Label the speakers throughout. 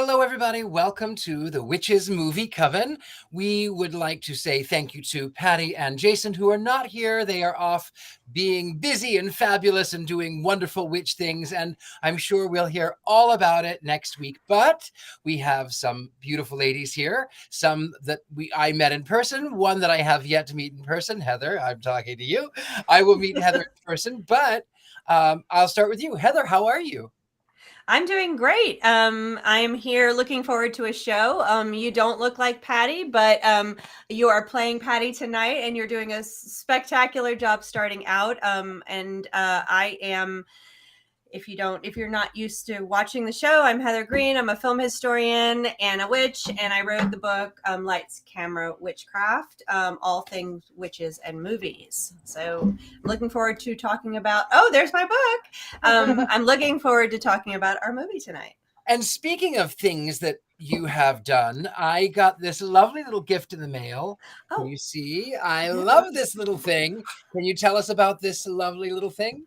Speaker 1: Hello, everybody. Welcome to the Witches Movie Coven. We would like to say thank you to Patty and Jason, who are not here. They are off being busy and fabulous and doing wonderful witch things, and I'm sure we'll hear all about it next week. But we have some beautiful ladies here, some that I met in person, one that I have yet to meet in person. Heather, I'm talking to you. I will meet Heather in person, but I'll start with you. Heather, how are you?
Speaker 2: I'm doing great. I'm here looking forward to a show. You don't look like Patty, but you are playing Patty tonight, and you're doing a spectacular job starting out. I am. If you're not used to watching the show, I'm Heather Greene. I'm a film historian and a witch, and I wrote the book Lights, Camera, Witchcraft, all things witches and movies. So I'm looking forward to talking about, there's my book. I'm looking forward to talking about our movie tonight.
Speaker 1: And speaking of things that you have done, I got this lovely little gift in the mail. Can you see? I love this little thing. Can you tell us about this lovely little thing?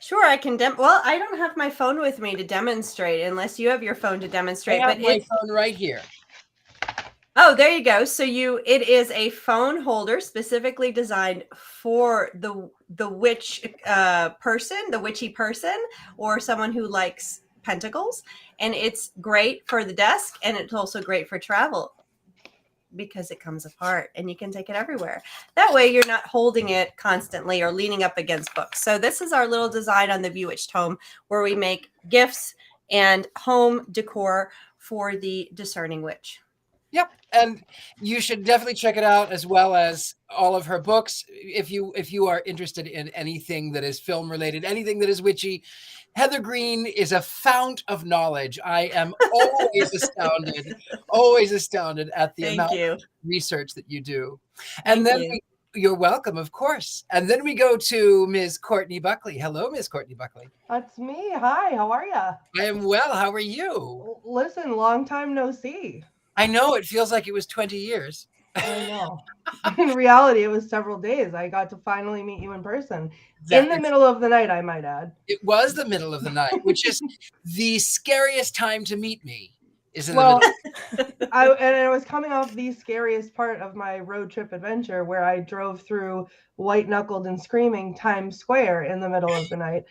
Speaker 2: Sure, I can. Well, I don't have my phone with me to demonstrate, unless you have your phone to demonstrate.
Speaker 1: I have my phone right here.
Speaker 2: Oh, there you go. So it is a phone holder specifically designed for the witch person, the witchy person, or someone who likes pentacles, and it's great for the desk, and it's also great for travel because it comes apart and you can take it everywhere. That way you're not holding it constantly or leaning up against books. So this is our little design on the Bewitched home, where we make gifts and home decor for the discerning witch.
Speaker 1: Yep, and you should definitely check it out, as well as all of her books. If you are interested in anything that is film related, anything that is witchy, Heather Greene is a fount of knowledge. I am always astounded at the amount of research that you do. And then you're welcome, of course. And then we go to Ms. Courtney Buckley. Hello, Ms. Courtney Buckley.
Speaker 3: That's me. Hi, how are you?
Speaker 1: I am well. How are you?
Speaker 3: Listen, long time no see.
Speaker 1: I know, it feels like it was 20 years.
Speaker 3: I know. In reality, it was several days. I got to finally meet you in person. In the middle of the night, I might add.
Speaker 1: It was the middle of the night, which is the scariest time to meet me. Is in the middle.
Speaker 3: I was coming off the scariest part of my road trip adventure, where I drove through white-knuckled and screaming Times Square in the middle of the night,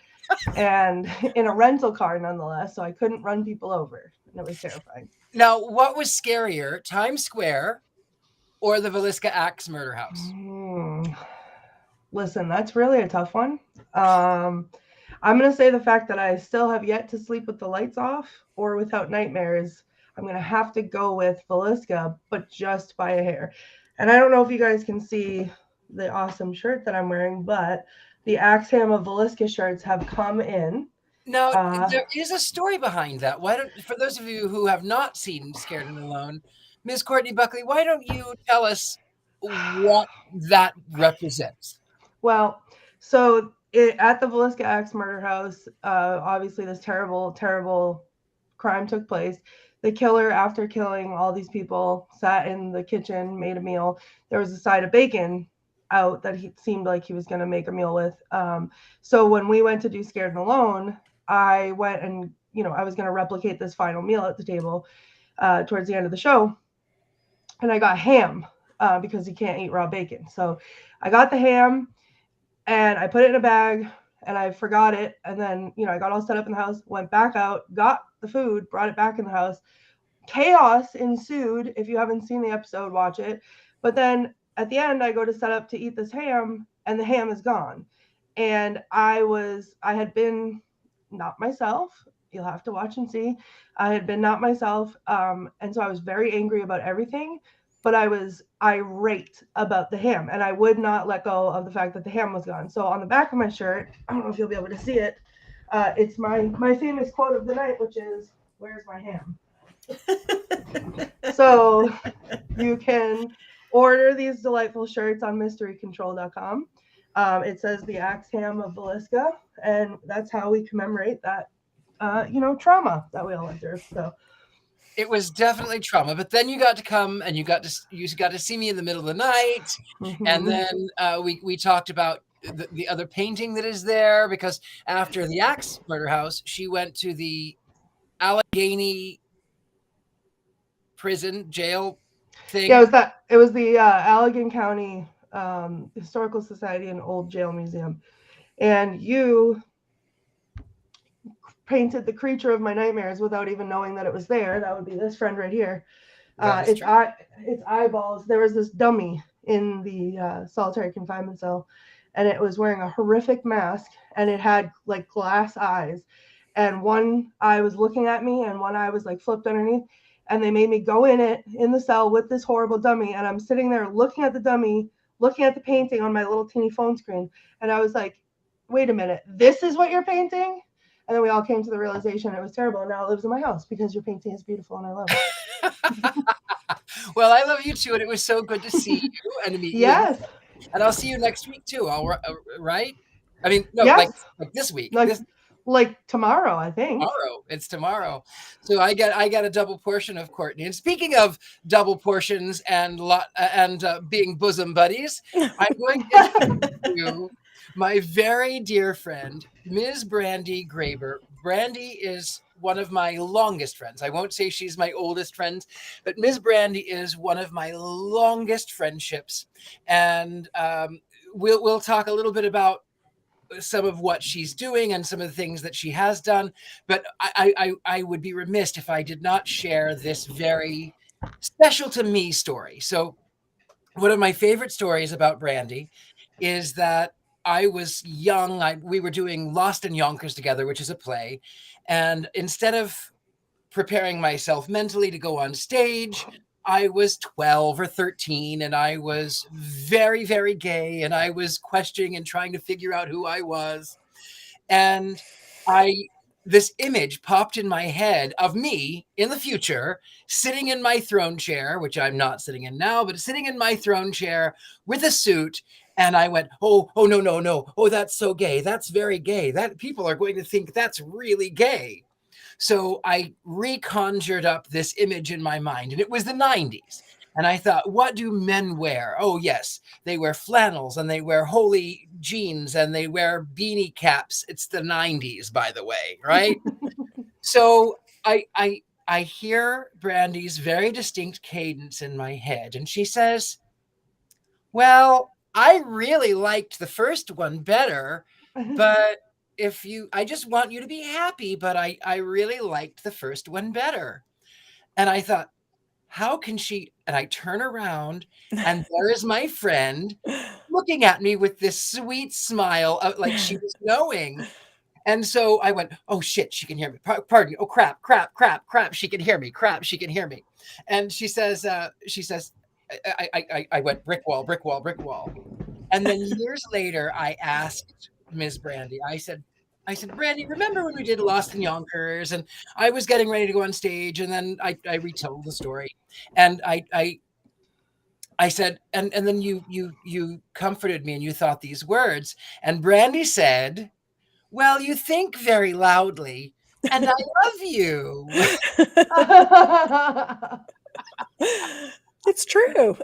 Speaker 3: and in a rental car nonetheless, so I couldn't run people over. And it was terrifying.
Speaker 1: Now, what was scarier, Times Square or the Villisca Axe murder house?
Speaker 3: Listen, that's really a tough one. I'm going to say the fact that I still have yet to sleep with the lights off or without nightmares. I'm going to have to go with Villisca, but just by a hair. And I don't know if you guys can see the awesome shirt that I'm wearing, but the Axe Ham of Villisca shirts have come in.
Speaker 1: Now, there is a story behind that. For those of you who have not seen Scared and Alone, Ms. Courtney Buckley, why don't you tell us what that represents?
Speaker 3: Well, so at the Villisca Axe murder house, obviously this terrible, terrible crime took place. The killer, after killing all these people, sat in the kitchen, made a meal. There was a side of bacon out that he seemed like he was going to make a meal with. So when we went to do Scared and Alone, I went and, I was going to replicate this final meal at the table towards the end of the show. And I got ham because you can't eat raw bacon. So I got the ham and I put it in a bag and I forgot it. And then, I got all set up in the house, went back out, got the food, brought it back in the house. Chaos ensued. If you haven't seen the episode, watch it. But then at the end, I go to set up to eat this ham and the ham is gone. And I had been not myself. You'll have to watch and see. I had been not myself. And so I was very angry about everything, but I was irate about the ham and I would not let go of the fact that the ham was gone. So on the back of my shirt, I don't know if you'll be able to see it. It's my famous quote of the night, which is, "Where's my ham?" So you can order these delightful shirts on mysterycontrol.com. It says the Axe Ham of Villisca, and that's how we commemorate that, trauma that we all went through. So
Speaker 1: it was definitely trauma, but then you got to come and you got to see me in the middle of the night, and then we talked about the other painting that is there, because after the Axe murder house, she went to the Allegheny prison jail thing?
Speaker 3: Yeah, it was the Allegan County Historical Society and Old Jail Museum, and you painted the creature of my nightmares without even knowing that it was there. That would be this friend right here. Its eyeballs. There was this dummy in the solitary confinement cell, and it was wearing a horrific mask, and it had like glass eyes, and one eye was looking at me, and one eye was like flipped underneath. And they made me go in the cell with this horrible dummy, and I'm sitting there looking at the dummy, looking at the painting on my little teeny phone screen, and I was like, "Wait a minute, this is what you're painting?" And then we all came to the realization it was terrible, and now it lives in my house because your painting is beautiful and I love it.
Speaker 1: Well, I love you too, and it was so good to see you and meet
Speaker 3: Yes.
Speaker 1: you. And I'll see you next week too. Right? I mean, no,
Speaker 3: Yes.
Speaker 1: like this week.
Speaker 3: Like tomorrow, I think.
Speaker 1: Tomorrow. It's tomorrow. So I got a double portion of Courtney. And speaking of double portions and being bosom buddies, I'm going to introduce you my very dear friend, Ms. Brandi Graber. Brandi is one of my longest friends. I won't say she's my oldest friend, but Ms. Brandi is one of my longest friendships. And we'll talk a little bit about some of what she's doing and some of the things that she has done. But I would be remiss if I did not share this very special to me story. So one of my favorite stories about Brandi is that I was young. We were doing Lost in Yonkers together, which is a play. And instead of preparing myself mentally to go on stage, I was 12 or 13 and I was very, very gay, and I was questioning and trying to figure out who I was. And this image popped in my head of me in the future, sitting in my throne chair, which I'm not sitting in now, but sitting in my throne chair with a suit. And I went, oh, no. Oh, that's so gay. That's very gay. That people are going to think that's really gay. So I reconjured up this image in my mind, and it was the 90s. And I thought, what do men wear? Oh, yes, they wear flannels and they wear holy jeans and they wear beanie caps. It's the 90s, by the way, right? So I hear Brandi's very distinct cadence in my head, and she says, well, I really liked the first one better, but I just want you to be happy, but I really liked the first one better. And I thought, how can she? And I turn around and there is my friend looking at me with this sweet smile, like she was knowing. And so I went, oh shit, she can hear me. Pardon. Oh crap. She can hear me. Crap, she can hear me. And she says, I went brick wall. And then years later, I asked Ms. Brandi, I said, Brandi, remember when we did Lost in Yonkers and I was getting ready to go on stage, and then I retold the story, and I said, and then you comforted me and you thought these words, and Brandi said, well, you think very loudly, and I love you.
Speaker 4: It's true.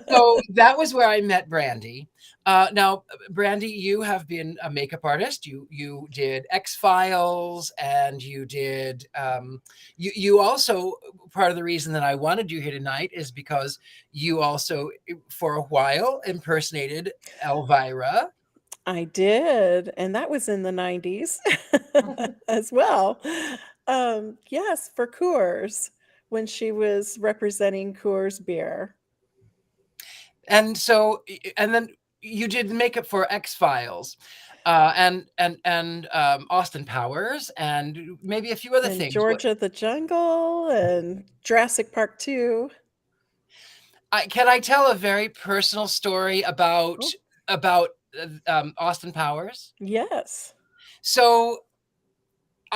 Speaker 1: So that was where I met Brandi. Now, Brandi, you have been a makeup artist. You did X-Files, and you did. You also, part of the reason that I wanted you here tonight is because you also, for a while, impersonated Elvira.
Speaker 4: I did, and that was in the 90s as well. Yes, for Coors, when she was representing Coors beer.
Speaker 1: And so, and then you did makeup for X-Files, and Austin Powers, and maybe a few other things.
Speaker 4: Georgia the Jungle and Jurassic Park 2.
Speaker 1: Can I tell a very personal story about Austin Powers?
Speaker 4: Yes.
Speaker 1: So,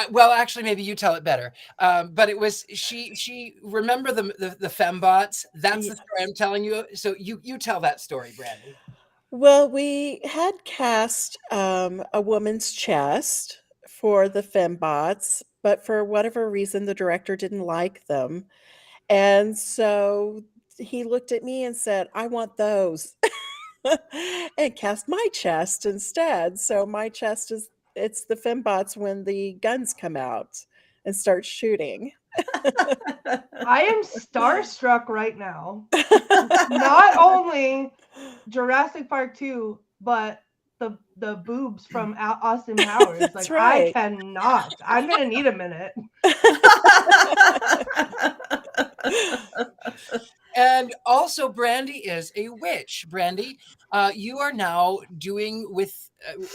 Speaker 1: well, actually, maybe you tell it better. But it was she. Remember the fembots? That's the story I'm telling you. So you tell that story, Brandi.
Speaker 4: Well, we had cast a woman's chest for the fembots, but for whatever reason, the director didn't like them, and so he looked at me and said, "I want those." And cast my chest instead. So my chest it's the fembots when the guns come out. and start shooting.
Speaker 3: I am starstruck right now. Not only Jurassic Park 2, but the boobs from Austin Powers.
Speaker 4: That's
Speaker 3: Like, I
Speaker 4: right.
Speaker 3: cannot. I'm gonna need a minute.
Speaker 1: And also, Brandi is a witch. Brandi, you are now doing with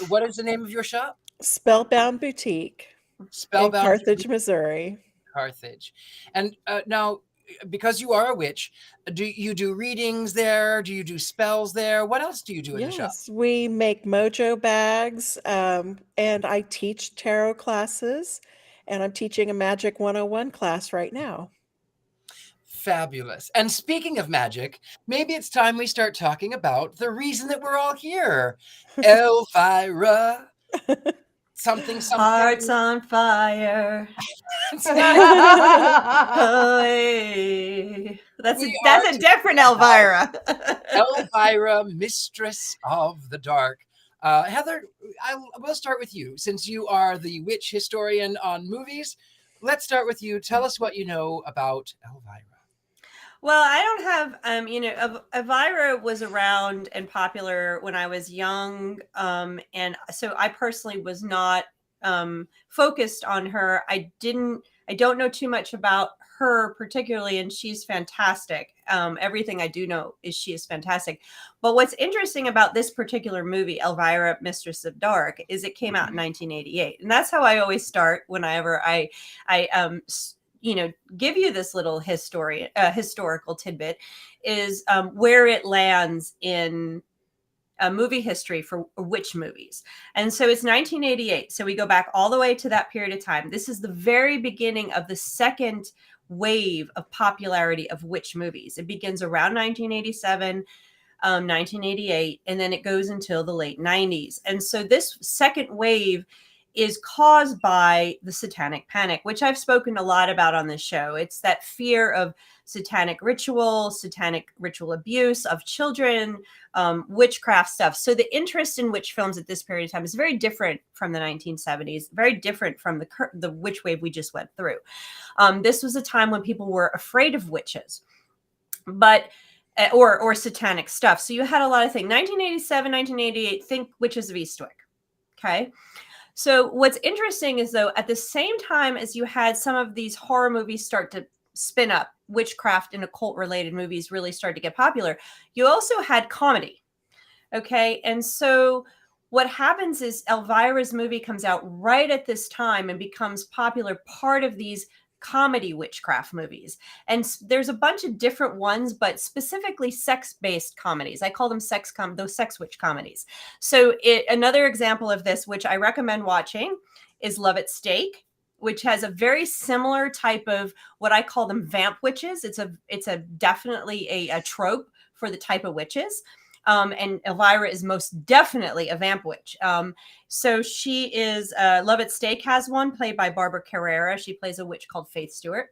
Speaker 1: what is the name of your shop?
Speaker 4: Spellbound Boutique in
Speaker 1: Spellbound
Speaker 4: Carthage, Missouri.
Speaker 1: Carthage. And now, because you are a witch, do you do readings there? Do you do spells there? What else do you do in the shop?
Speaker 4: Yes, we make mojo bags, and I teach tarot classes, and I'm teaching a Magic 101 class right now.
Speaker 1: Fabulous. And speaking of magic, maybe it's time we start talking about the reason that we're all here. Elvira. Something.
Speaker 2: Hearts on fire. Hey. That's a different Elvira.
Speaker 1: Elvira, Mistress of the Dark. Heather, I will start with you. Since you are the witch historian on movies, let's start with you. Tell us what you know about Elvira.
Speaker 2: Well, I don't have, Elvira was around and popular when I was young. And so I personally was not focused on her. I don't know too much about her particularly, and she's fantastic. Everything I do know is she is fantastic. But what's interesting about this particular movie, Elvira, Mistress of Dark, is it came out in 1988. And that's how I always start whenever I give you this little historical tidbit, is where it lands in movie history for witch movies. And so it's 1988. So we go back all the way to that period of time. This is the very beginning of the second wave of popularity of witch movies. It begins around 1987, 1988, and then it goes until the late 90s. And so this second wave is caused by the satanic panic, which I've spoken a lot about on this show. It's that fear of satanic ritual abuse of children, witchcraft stuff. So the interest in witch films at this period of time is very different from the 1970s, very different from the witch wave we just went through. This was a time when people were afraid of witches, but or satanic stuff. So you had a lot of things. 1987, 1988, think Witches of Eastwick. Okay. So what's interesting is, though, at the same time as you had some of these horror movies start to spin up, witchcraft and occult related movies really start to get popular, you also had comedy. Okay. And so what happens is Elvira's movie comes out right at this time and becomes popular part of these comedy witchcraft movies. And there's a bunch of different ones, but specifically sex-based comedies. I call them those sex witch comedies. So another example of this, which I recommend watching, is Love at Stake, which has a very similar type of what I call them vamp witches. It's definitely a trope for the type of witches. And Elvira is most definitely a vamp witch. So she is, Love at Stake has one played by Barbara Carrera. She plays a witch called Faith Stewart.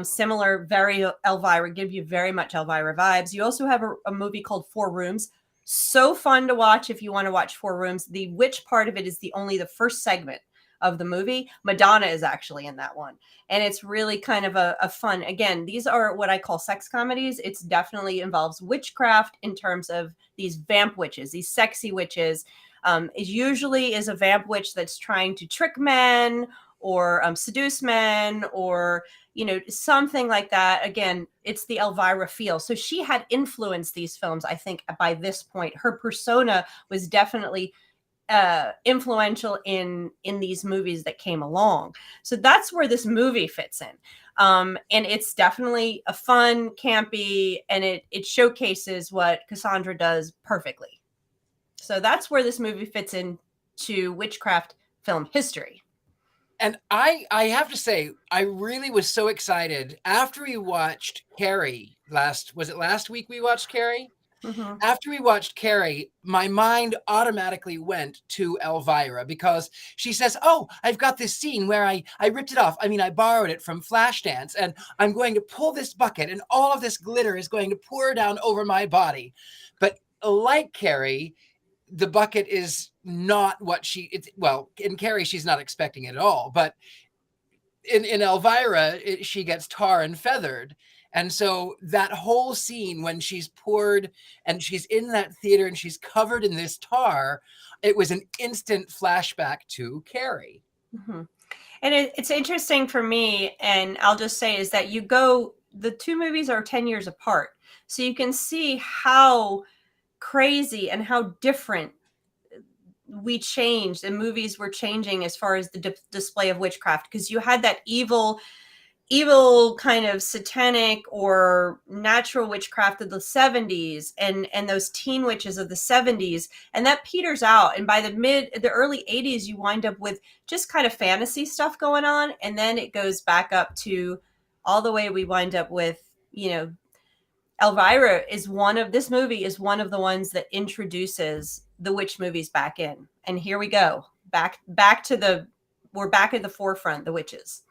Speaker 2: Similar, very Elvira, give you very much Elvira vibes. You also have a movie called Four Rooms. So fun to watch if you want to watch Four Rooms. The witch part of it is only the first segment of the movie. Madonna is actually in that one. And it's really kind of a fun, again, these are what I call sex comedies. It's definitely involves witchcraft in terms of these vamp witches, these sexy witches. It usually is a vamp witch that's trying to trick men or seduce men or, something like that. Again, it's the Elvira feel. So she had influenced these films. I think by this point, her persona was definitely influential in these movies that came along. So that's where this movie fits in. And it's definitely a fun, campy, and it showcases what Cassandra does perfectly. So that's where this movie fits into witchcraft film history.
Speaker 1: And I have to say, I really was so excited after we watched Carrie last week we watched Carrie?
Speaker 2: Mm-hmm.
Speaker 1: After we watched Carrie, my mind automatically went to Elvira because she says, oh, I've got this scene where I ripped it off. I mean, I borrowed it from Flashdance and I'm going to pull this bucket and all of this glitter is going to pour down over my body. But like Carrie, the bucket is not what in Carrie, she's not expecting it at all. But in Elvira, she gets tar and feathered. And so that whole scene when she's poured and she's in that theater and she's covered in this tar, it was an instant flashback to Carrie.
Speaker 2: Mm-hmm. And it's interesting for me, and I'll just say, is that the two movies are 10 years apart. So you can see how crazy and how different we changed and movies were changing as far as the display of witchcraft, because you had that evil kind of satanic or natural witchcraft of the 70s and those teen witches of the 70s, and that peters out, and by the early 80s you wind up with just kind of fantasy stuff going on, and then it goes back up to all the way we wind up with, Elvira this movie is one of the ones that introduces the witch movies back in, and here we go we're back at the forefront, the witches.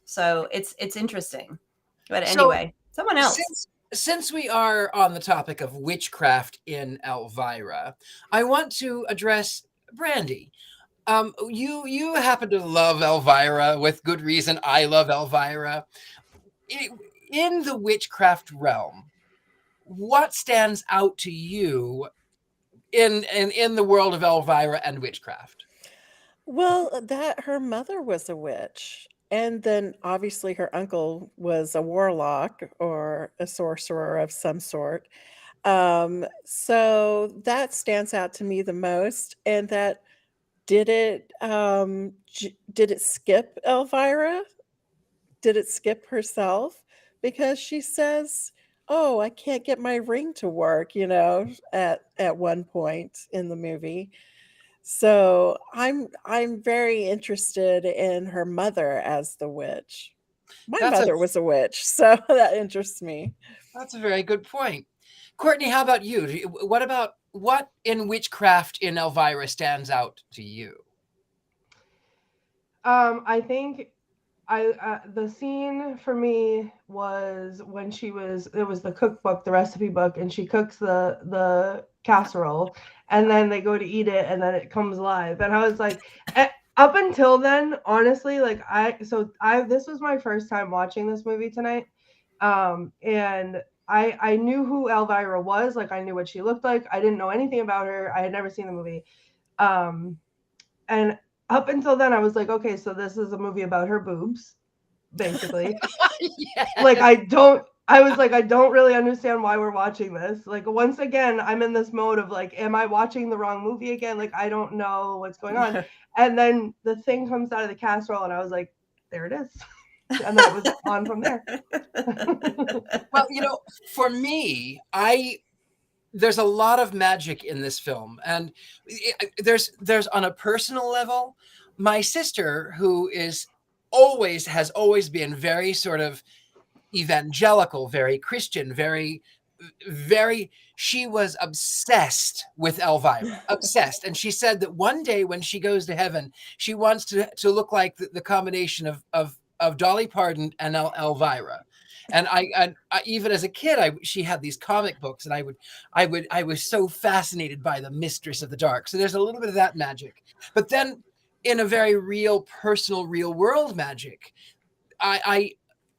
Speaker 2: So it's interesting. But anyway, someone else.
Speaker 1: Since we are on the topic of witchcraft in Elvira, I want to address Brandi. You happen to love Elvira with good reason. I love Elvira. In the witchcraft realm, what stands out to you in the world of Elvira and witchcraft?
Speaker 4: Well, that her mother was a witch. And then obviously her uncle was a warlock or a sorcerer of some sort. So that stands out to me the most. And that did it skip Elvira? Did it skip herself? Because she says, "Oh, I can't get my ring to work," at one point in the movie. So I'm very interested in her mother as the witch. My mother was a witch, so that interests me.
Speaker 1: That's a very good point. Courtney, how about you? What in witchcraft in Elvira stands out to you?
Speaker 3: I think the scene for me was when it was the cookbook, the recipe book, and she cooks the casserole, and then they go to eat it, and then it comes alive. And I was like, up until then, honestly, this was my first time watching this movie tonight, and I knew who Elvira was. Like, I knew what she looked like. I didn't know anything about her. I had never seen the movie, and up until then, I was like, okay, so this is a movie about her boobs, basically.
Speaker 1: Yes.
Speaker 3: I was like, I don't really understand why we're watching this. Like, once again, I'm in this mode of like, am I watching the wrong movie again? Like, I don't know what's going on. And then the thing comes out of the casserole, and I was like, there it is. And then it was on from there.
Speaker 1: Well, for me, there's a lot of magic in this film, and there's on a personal level, my sister, who has always been very sort of evangelical, very Christian, very she was obsessed with Elvira, obsessed. And she said that one day when she goes to heaven, she wants to look like the combination of Dolly Parton and Elvira. And I even as a kid, she had these comic books, and I was so fascinated by the Mistress of the Dark. So there's a little bit of that magic, but then in a very real, personal, real world magic,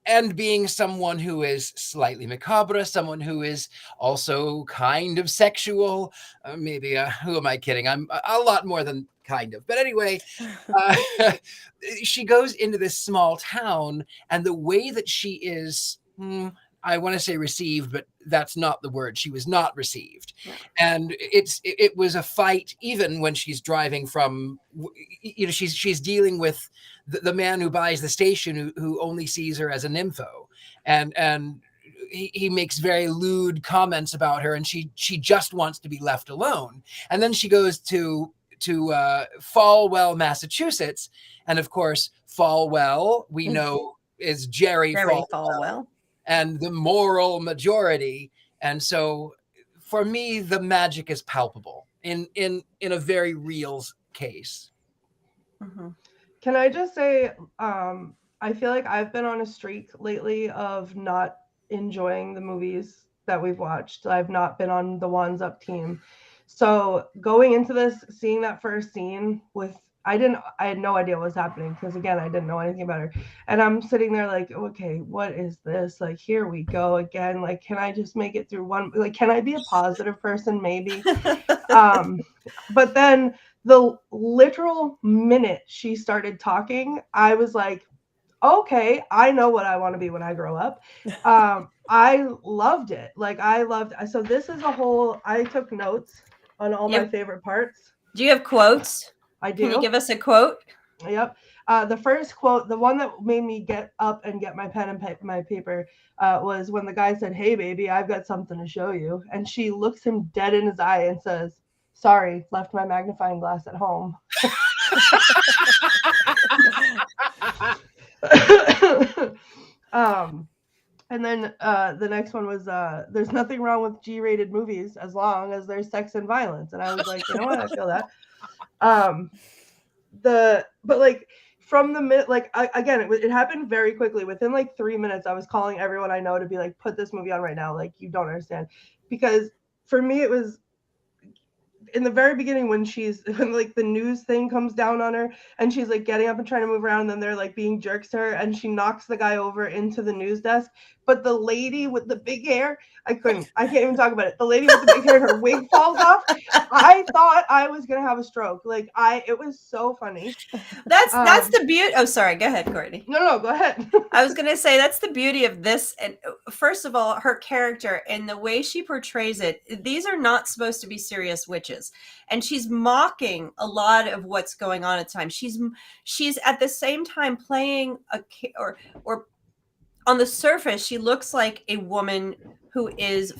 Speaker 1: and being someone who is slightly macabre, someone who is also kind of sexual, maybe, who am I kidding? I'm a lot more than kind of. But anyway, she goes into this small town, and the way that she is, I want to say received, but that's not the word. She was not received. Yeah. And it was a fight, even when she's driving from, she's dealing with the man who buys the station, who only sees her as a nympho. And he makes very lewd comments about her, and she just wants to be left alone. And then she goes to Falwell, Massachusetts. And of course, Falwell, we know, is Jerry Falwell. And the moral majority. And so for me, the magic is palpable in a very real case.
Speaker 3: Mm-hmm. Can I just say, I feel like I've been on a streak lately of not enjoying the movies that we've watched. I've not been on the Wands Up team. So going into this, seeing that first scene with I had no idea what was happening because again, I didn't know anything about her. And I'm sitting there like, okay, what is this? Like, here we go again. Like, can I just make it through one? Like, can I be a positive person? Maybe. But then the literal minute she started talking, I was like, okay, I know what I want to be when I grow up. I loved it. Like, so this is I took notes on all my favorite parts.
Speaker 2: Do you have quotes?
Speaker 3: I do.
Speaker 2: Can you give us a quote?
Speaker 3: Yep. The first quote, the one that made me get up and get my pen and my paper, was when the guy said, "Hey, baby, I've got something to show you." And she looks him dead in his eye and says, "Sorry, left my magnifying glass at home." And then the next one was, "There's nothing wrong with G-rated movies as long as there's sex and violence." And I was like, you know what? I feel that. But like from the minute, like again, it happened very quickly. Within like 3 minutes, I was calling everyone I know to be like, put this movie on right now. Like, you don't understand. Because for me, it was in the very beginning when like the news thing comes down on her and she's like getting up and trying to move around, and then they're like being jerks to her and she knocks the guy over into the news desk. But the lady with the big hair, I can't even talk about it. The lady with the big hair, her wig falls off. I thought I was gonna have a stroke. Like, it was so funny.
Speaker 2: That's the beauty. Oh, sorry. Go ahead, Courtney.
Speaker 3: No, go ahead.
Speaker 2: I was gonna say that's the beauty of this. And first of all, her character and the way she portrays it. These are not supposed to be serious witches, and she's mocking a lot of what's going on at the time. She's at the same time playing or on the surface, she looks like a woman who is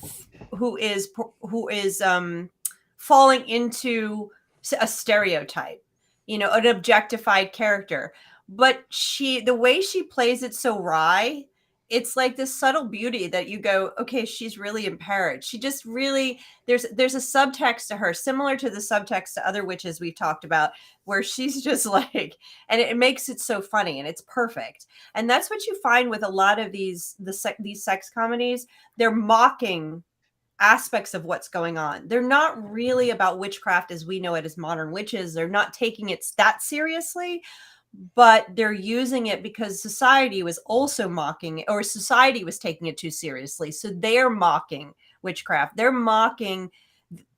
Speaker 2: falling into a stereotype, an objectified character. But the way she plays it so wry, it's like this subtle beauty that you go, okay, she's really impaired. She just really, there's a subtext to her, similar to the subtext to other witches we've talked about, where she's just like, and it makes it so funny and it's perfect. And that's what you find with a lot of these sex comedies. They're mocking aspects of what's going on. They're not really about witchcraft as we know it as modern witches. They're not taking it that seriously, but they're using it because society was also mocking it, or society was taking it too seriously. So they're mocking witchcraft. They're mocking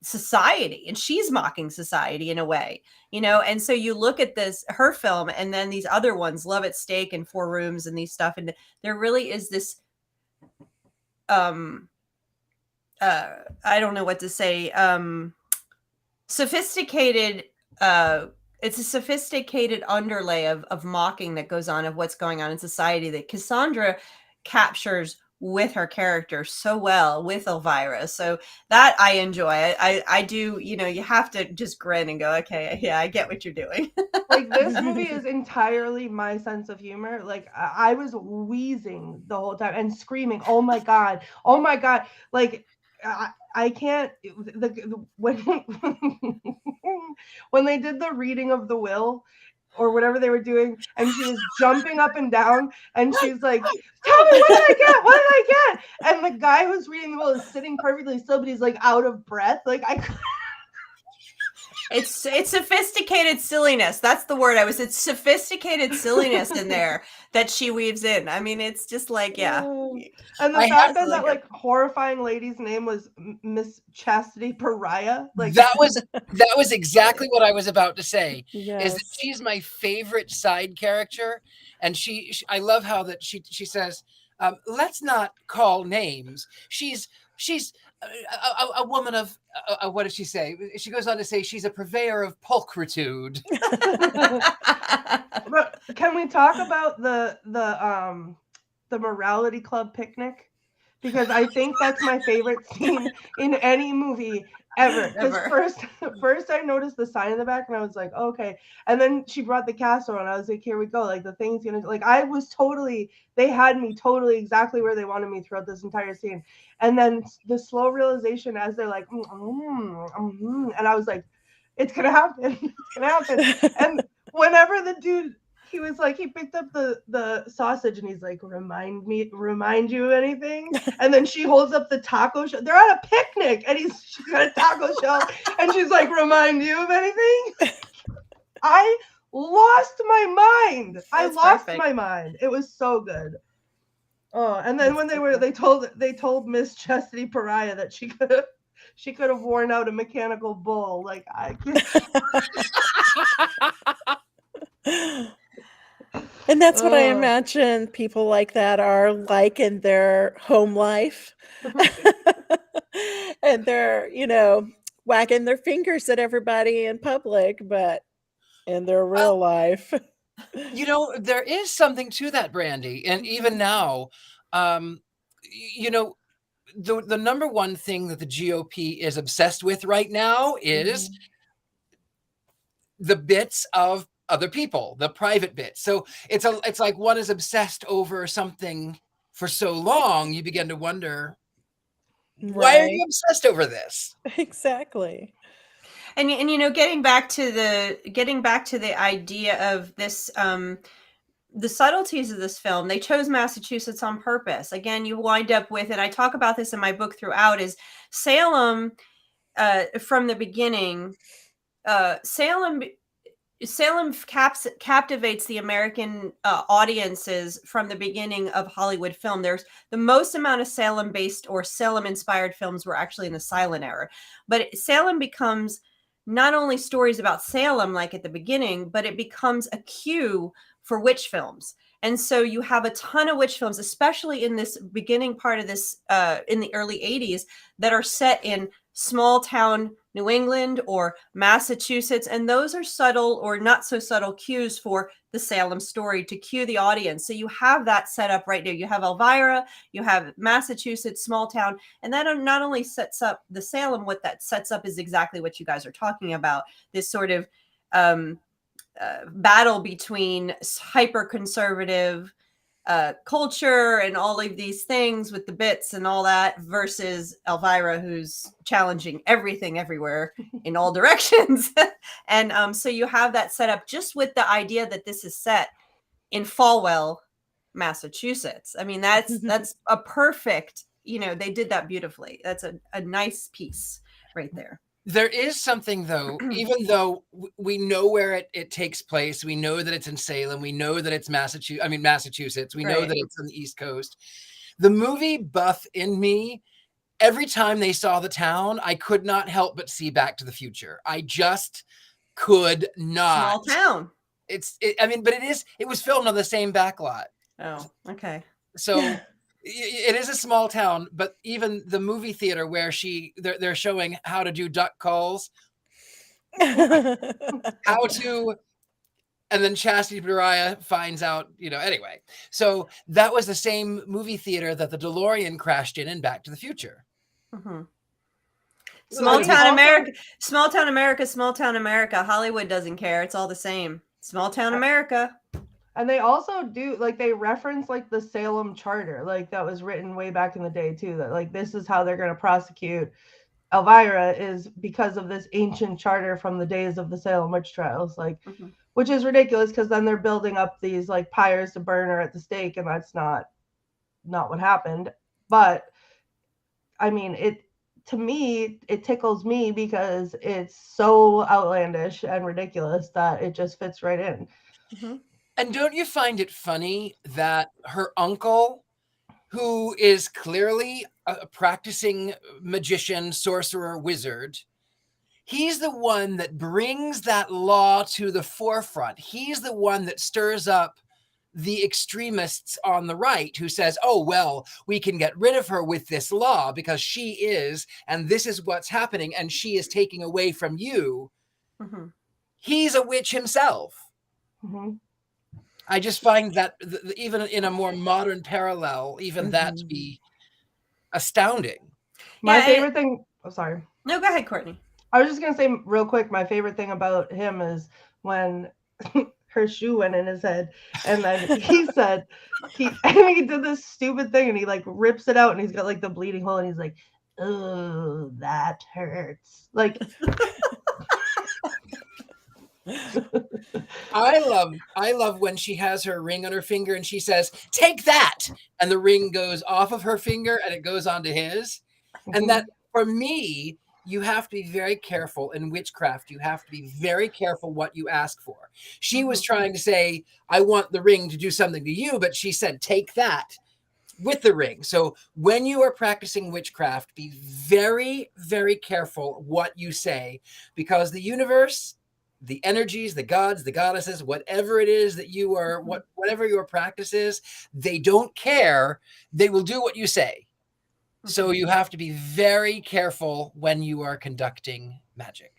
Speaker 2: society, and she's mocking society in a way, and so you look at her film, and then these other ones, Love at Stake and Four Rooms and these stuff. And there really is this, I don't know what to say, sophisticated, it's a sophisticated underlay of mocking that goes on of what's going on in society that Cassandra captures with her character so well with Elvira. So that I enjoy. I do, you have to just grin and go, okay, yeah, I get what you're doing.
Speaker 3: Like, this movie is entirely my sense of humor. Like, I was wheezing the whole time and screaming, oh my God. Like, I can't, when they did the reading of the will or whatever they were doing, and she was jumping up and down, and she's like, tell me, what did I get? And the guy who's reading the will is sitting perfectly still, but he's like out of breath. Like,
Speaker 2: it's sophisticated silliness. That's the word. It's sophisticated silliness in there that she weaves in. I mean, it's just like, yeah.
Speaker 3: And the fact that like horrifying lady's name was Miss Chastity Pariah. Like,
Speaker 1: that was exactly what I was about to say.
Speaker 4: Yes.
Speaker 1: Is that she's my favorite side character, and I love how that she says, let's not call names. She's a woman of what does she say? She goes on to say she's a purveyor of pulchritude.
Speaker 3: But can we talk about the morality club picnic? Because I think that's my favorite scene in any movie ever. Because first I noticed the sign in the back and I was like, oh, okay. And then she brought the casserole and I was like, here we go. Like, the thing's gonna, like, they had me totally exactly where they wanted me throughout this entire scene. And then the slow realization as they're like, and I was like, it's gonna happen. It's gonna happen. And whenever the dude, he was like, he picked up the sausage and he's like, remind you of anything? And then she holds up the taco shell. They're at a picnic and she's got a taco shell and she's like, remind you of anything? I lost my mind. I
Speaker 2: That's
Speaker 3: lost
Speaker 2: perfect.
Speaker 3: my mind. It was so good. Oh, and then
Speaker 2: That's
Speaker 3: when
Speaker 2: so
Speaker 3: they told Miss Chastity Pariah that she could have worn out a mechanical bull. Like I can't.
Speaker 4: And that's what I
Speaker 3: Oh.
Speaker 4: imagine people like that are like in their home life. And they're, wagging their fingers at everybody in public, but in their real
Speaker 1: Well,
Speaker 4: life.
Speaker 1: there is something to that, Brandi. And even now, the number one thing that the GOP is obsessed with right now is the bits of other people, the private bits. So it's like one is obsessed over something for so long, you begin to wonder, why are
Speaker 4: Right.
Speaker 1: you obsessed over this?
Speaker 4: Exactly.
Speaker 2: And getting back to the idea of this, the subtleties of this film, they chose Massachusetts on purpose. Again, you wind up with, and I talk about this in my book throughout, is Salem, from the beginning. Salem captivates the American audiences from the beginning of Hollywood film. There's the most amount of Salem-based or Salem-inspired films were actually in the silent era. But Salem becomes not only stories about Salem like at the beginning, but it becomes a cue for witch films. And so you have a ton of witch films, especially in this beginning part of this, in the early 80s, that are set in small town New England or Massachusetts. And those are subtle or not so subtle cues for the Salem story to cue the audience. So you have that set up right now. You have Elvira, you have Massachusetts, small town. And that not only sets up the Salem, what that sets up is exactly what you guys are talking about. This sort of battle between hyper conservative culture and all of these things with the bits and all that versus Elvira, who's challenging everything everywhere in all directions. And so you have that set up just with the idea that this is set in Falwell, Massachusetts. I mean, that's a perfect, they did that beautifully. That's a nice piece right there.
Speaker 1: There is something, though, even though we know where it takes place, we know that it's in Salem, we know that it's Massachusetts, we know that it's on the East Coast. The movie buff in me, every time they saw the town, I could not help but see Back to the Future. I just could not.
Speaker 2: Small town.
Speaker 1: But it was filmed on the same backlot.
Speaker 2: Oh, okay.
Speaker 1: So it is a small town, but even the movie theater where they're showing how to do duck calls, and then Chastity Pariah finds out, anyway. So that was the same movie theater that the DeLorean crashed in Back to the Future.
Speaker 2: Mm-hmm. Small town America. Hollywood doesn't care. It's all the same. Small town America.
Speaker 3: And they also do, they reference, the Salem Charter, that was written way back in the day, too, that, this is how they're going to prosecute Elvira is because of this ancient charter from the days of the Salem witch trials, which is ridiculous because then they're building up these, pyres to burn her at the stake, and that's not what happened. But, I mean, to me, it tickles me because it's so outlandish and ridiculous that it just fits right in.
Speaker 2: Mm-hmm.
Speaker 1: And don't you find it funny that her uncle, who is clearly a practicing magician, sorcerer, wizard, he's the one that brings that law to the forefront. He's the one that stirs up the extremists on the right who says, oh, well, we can get rid of her with this law because she is, and this is what's happening, and she is taking away from you.
Speaker 2: Mm-hmm.
Speaker 1: He's a witch himself.
Speaker 3: Mm-hmm.
Speaker 1: I just find that even in a more modern parallel, even that to be astounding.
Speaker 3: My favorite thing... Oh, sorry.
Speaker 2: No, go ahead, Courtney.
Speaker 3: I was just going to say real quick, my favorite thing about him is when her shoe went in his head, and then he said, he did this stupid thing, and he, rips it out, and he's got, the bleeding hole, and he's like, oh, that hurts.
Speaker 1: I love when she has her ring on her finger and she says, take that, and the ring goes off of her finger and it goes onto his. And that, for me, you have to be very careful in witchcraft. You have to be very careful what you ask for. She was trying to say, I want the ring to do something to you, but she said, take that with the ring. So when you are practicing witchcraft, be very, very careful what you say, because the universe, the energies, the gods, the goddesses, whatever it is that you are, whatever your practice is, they don't care. They will do what you say. So you have to be very careful when you are conducting magic.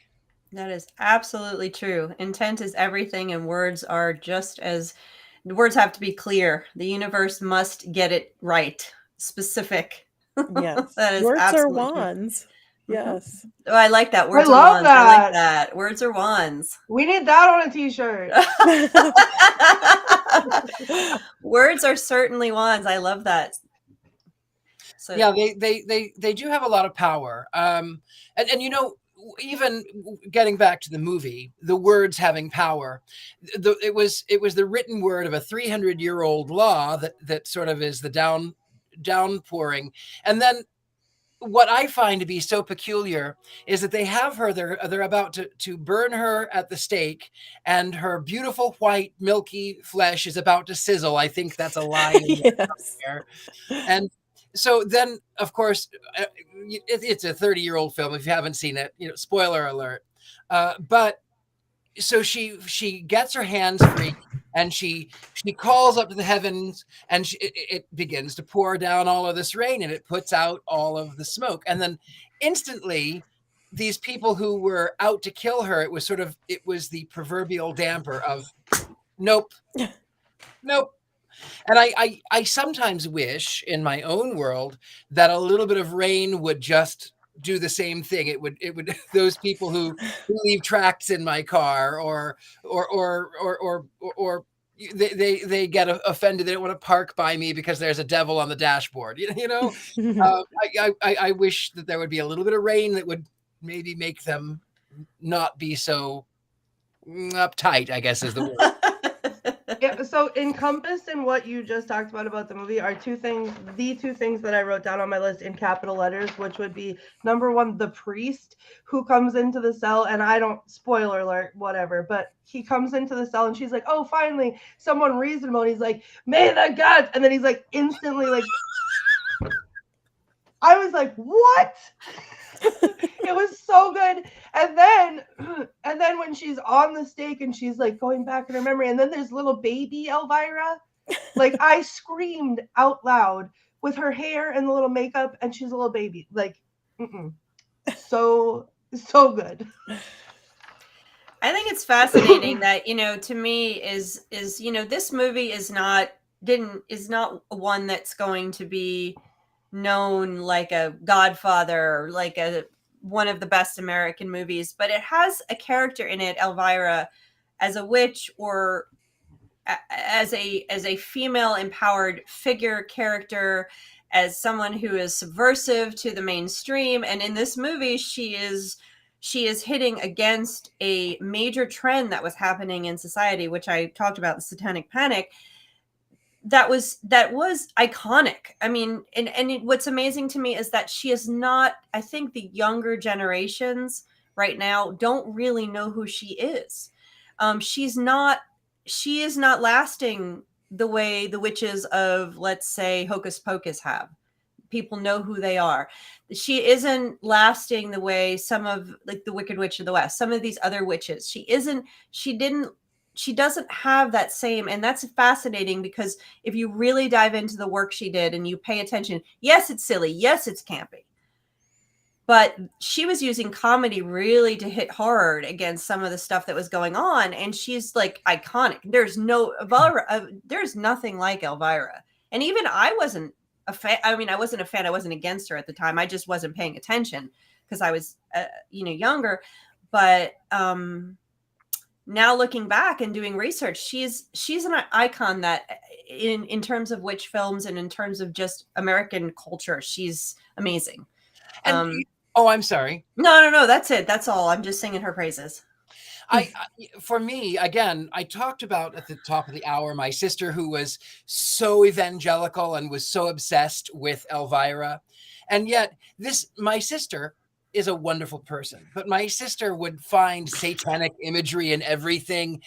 Speaker 2: That is absolutely true. Intent is everything, and words are just as words have to be clear. The universe must get it right, specific.
Speaker 4: Yes.
Speaker 2: That is
Speaker 4: Words are
Speaker 2: absolutely true.
Speaker 4: wands. Yes.
Speaker 2: Oh, I like that. Words are
Speaker 3: love
Speaker 2: wands. I like
Speaker 3: that.
Speaker 2: that. Words are wands.
Speaker 3: We need that on a t-shirt.
Speaker 2: Words are certainly wands. I love that. So
Speaker 1: Yeah, they do have a lot of power. And you know, even getting back to the movie, the words having power, it was the written word of a 300-year-old law that sort of is the downpouring. And then what I find to be so peculiar is that they have her, they're about to burn her at the stake, and her beautiful white milky flesh is about to sizzle. I think that's a line
Speaker 4: Yes.
Speaker 1: there. And so then, of course, it's a 30-year-old film. If you haven't seen it, you know, spoiler alert. But so she gets her hands free, and she calls up to the heavens, and it begins to pour down all of this rain, and it puts out all of the smoke. And then instantly, these people who were out to kill her, it was the proverbial damper of nope. And I sometimes wish in my own world that a little bit of rain would just do the same thing. It would those people who leave tracts in my car or they get offended. They don't want to park by me because there's a devil on the dashboard. You know, I wish that there would be a little bit of rain that would maybe make them not be so uptight, I guess is the word.
Speaker 3: Yeah, so encompassed in what you just talked about the movie are the two things that I wrote down on my list in capital letters, which would be number one, the priest who comes into the cell, and I don't, spoiler alert, whatever, but he comes into the cell and she's like, oh, finally, someone reasonable. And he's like, may the gods, and then he's like instantly like, I was like, what? It was so good. And then when she's on the stake and she's like going back in her memory, and then there's little baby Elvira, like I screamed out loud with her hair and the little makeup, and she's a little baby, like so good.
Speaker 2: I think it's fascinating that, you know, to me is you know, this movie is not one that's going to be known like a Godfather or like one of the best American movies, but it has a character in it, Elvira, as a witch or as a female empowered figure character, as someone who is subversive to the mainstream. And in this movie, she is hitting against a major trend that was happening in society, which I talked about, the Satanic Panic. That was iconic. I mean, and what's amazing to me is that she is not, I think the younger generations right now don't really know who she is. She is not lasting the way the witches of, let's say, Hocus Pocus have. People know who they are. She isn't lasting the way some of, like, the Wicked Witch of the West, some of these other witches. She doesn't have that same, and that's fascinating, because if you really dive into the work she did and you pay attention, yes, it's silly, yes, it's campy, but she was using comedy really to hit hard against some of the stuff that was going on, and she's like iconic. There's nothing like Elvira, and even I wasn't a fan. I mean, I wasn't a fan. I wasn't against her at the time. I just wasn't paying attention because I was, younger, but now looking back and doing research, she's an icon that in terms of witch films and in terms of just American culture, she's amazing.
Speaker 1: And I'm sorry.
Speaker 2: No, that's it. That's all. I'm just singing her praises.
Speaker 1: For me, again, I talked about at the top of the hour, my sister who was so evangelical and was so obsessed with Elvira. And yet my sister is a wonderful person, but my sister would find satanic imagery in everything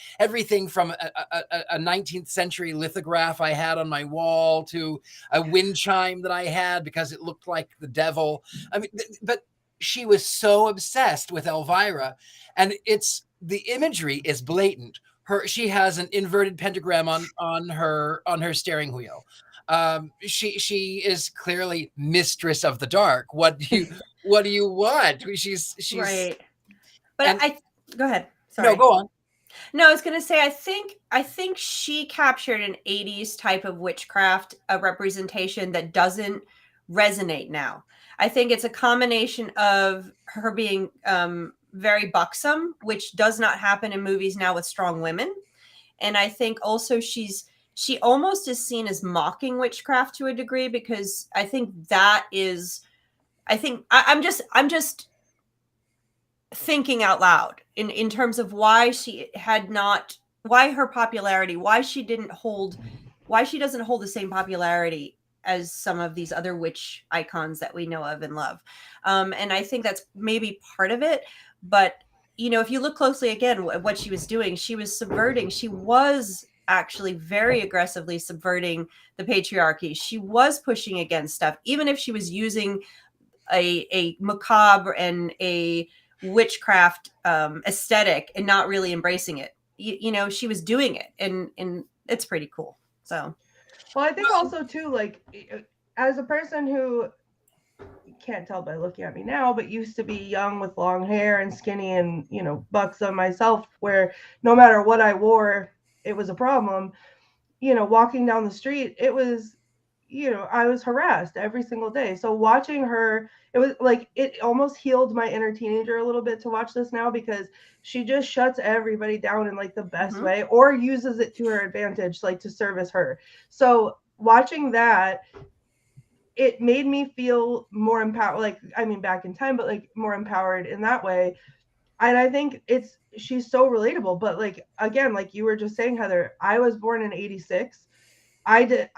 Speaker 1: from a 19th century lithograph I had on my wall to a wind chime that I had because it looked like the devil. I mean, but she was so obsessed with Elvira, and the imagery is blatant. She has an inverted pentagram on her steering wheel. She is clearly mistress of the dark. What do you want? She's
Speaker 2: right. But
Speaker 1: and-
Speaker 2: go ahead. Sorry.
Speaker 1: No, go on.
Speaker 2: No, I was going to say, I think she captured an 80s type of witchcraft, a representation that doesn't resonate now. I think it's a combination of her being very buxom, which does not happen in movies now with strong women. And I think also she almost is seen as mocking witchcraft to a degree, because I think I'm just thinking out loud in terms of why her popularity, why she doesn't hold the same popularity as some of these other witch icons that we know of and love. And I think that's maybe part of it. But, if you look closely again at what she was doing, she was actually very aggressively subverting the patriarchy. She was pushing against stuff, even if she was using a macabre and a witchcraft aesthetic and not really embracing it. She was doing it, and it's pretty cool. So,
Speaker 3: well, I think also too, like, as a person who, you can't tell by looking at me now, but used to be young with long hair and skinny and buxom myself, where no matter what I wore, it was a problem. Walking down the street, it was, I was harassed every single day. So watching her, it was like, it almost healed my inner teenager a little bit to watch this now, because she just shuts everybody down in like the best way, or uses it to her advantage, like to service her. So watching that, it made me feel more empowered, like, I mean, back in time, but like more empowered in that way. And I think she's so relatable. But like, again, like you were just saying, Heather, I was born in 86. I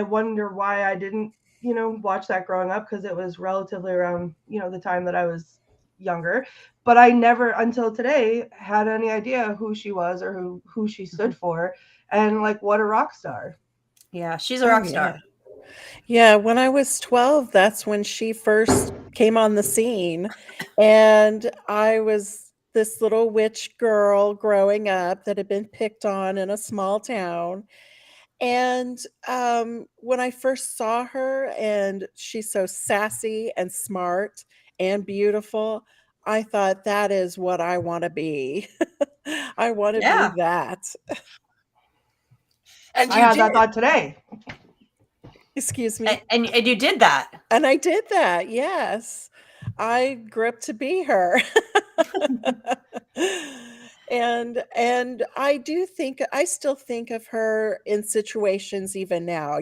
Speaker 3: wonder why I didn't, watch that growing up, because it was relatively around, the time that I was younger. But I never until today had any idea who she was or who she stood for. And like, what a rock star.
Speaker 2: Yeah, she's a rock star.
Speaker 4: Yeah, when I was 12, that's when she first came on the scene. And I was this little witch girl growing up that had been picked on in a small town. And when I first saw her, and she's so sassy and smart and beautiful, I thought, that is what I want to be. I want to be that.
Speaker 3: And I had that thought today.
Speaker 4: Excuse me.
Speaker 2: And you did that.
Speaker 4: And I did that, yes. I grew up to be her. And I still think of her in situations even now,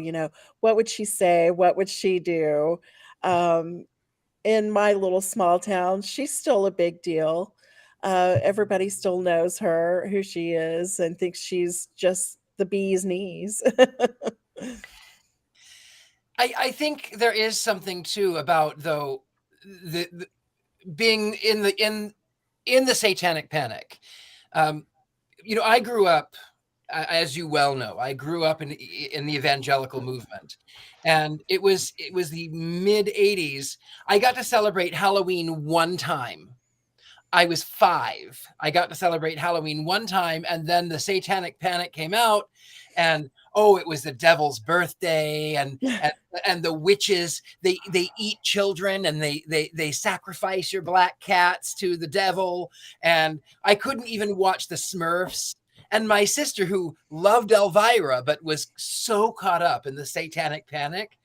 Speaker 4: what would she say? What would she do? In my little small town, she's still a big deal. Everybody still knows her, who she is, and thinks she's just the bee's knees.
Speaker 1: I think there is something too about, though, the being in the satanic panic. I grew up, as you well know, I grew up in the evangelical movement, and it was the mid 80s. I got to celebrate Halloween one time. I was 5. I got to celebrate Halloween one time, and then the satanic panic came out, and it was the devil's birthday, and the witches, they eat children, and they sacrifice your black cats to the devil. And I couldn't even watch the Smurfs. And my sister, who loved Elvira but was so caught up in the satanic panic,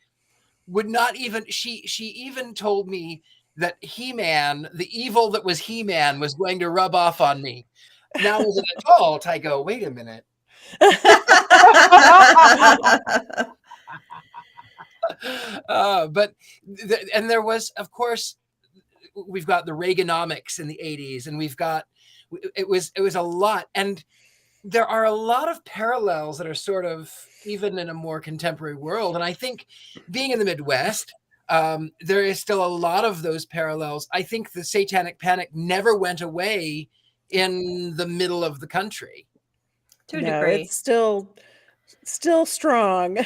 Speaker 1: would not even, she even told me that He-Man, the evil that was He-Man, was going to rub off on me. Now as an adult, I go, wait a minute. And there was, of course, we've got the Reaganomics in the 80s, and it was a lot. And there are a lot of parallels that are sort of even in a more contemporary world. And I think, being in the Midwest, there is still a lot of those parallels. I think the Satanic Panic never went away in the middle of the country.
Speaker 2: To a
Speaker 4: No,
Speaker 2: degree.
Speaker 4: it's still strong,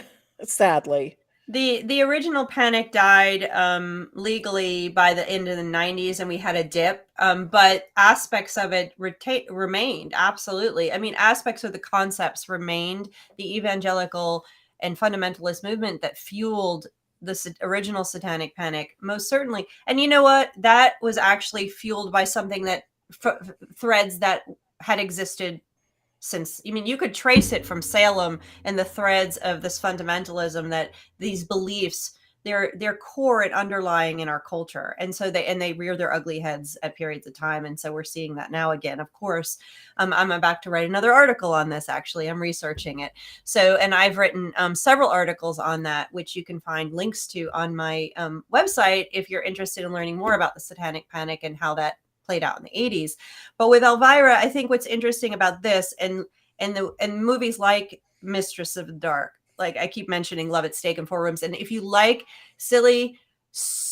Speaker 4: sadly.
Speaker 2: The original panic died legally by the end of the 90s, and we had a dip, but aspects of it remained, absolutely. I mean, aspects of the concepts remained. The evangelical and fundamentalist movement that fueled the original Satanic Panic, most certainly. And you know what? That was actually fueled by something that threads that had existed since, I mean, you could trace it from Salem and the threads of this fundamentalism, that these beliefs, they're core and underlying in our culture. And so they rear their ugly heads at periods of time. And so we're seeing that now again, of course. I'm about to write another article on this. Actually, I'm researching it. So, and I've written several articles on that, which you can find links to on my website if you're interested in learning more about the Satanic Panic and how that played out in the 80s. But with Elvira, I think what's interesting about this and movies like Mistress of the Dark, like I keep mentioning Love at Stake and Four Rooms, and if you like silly,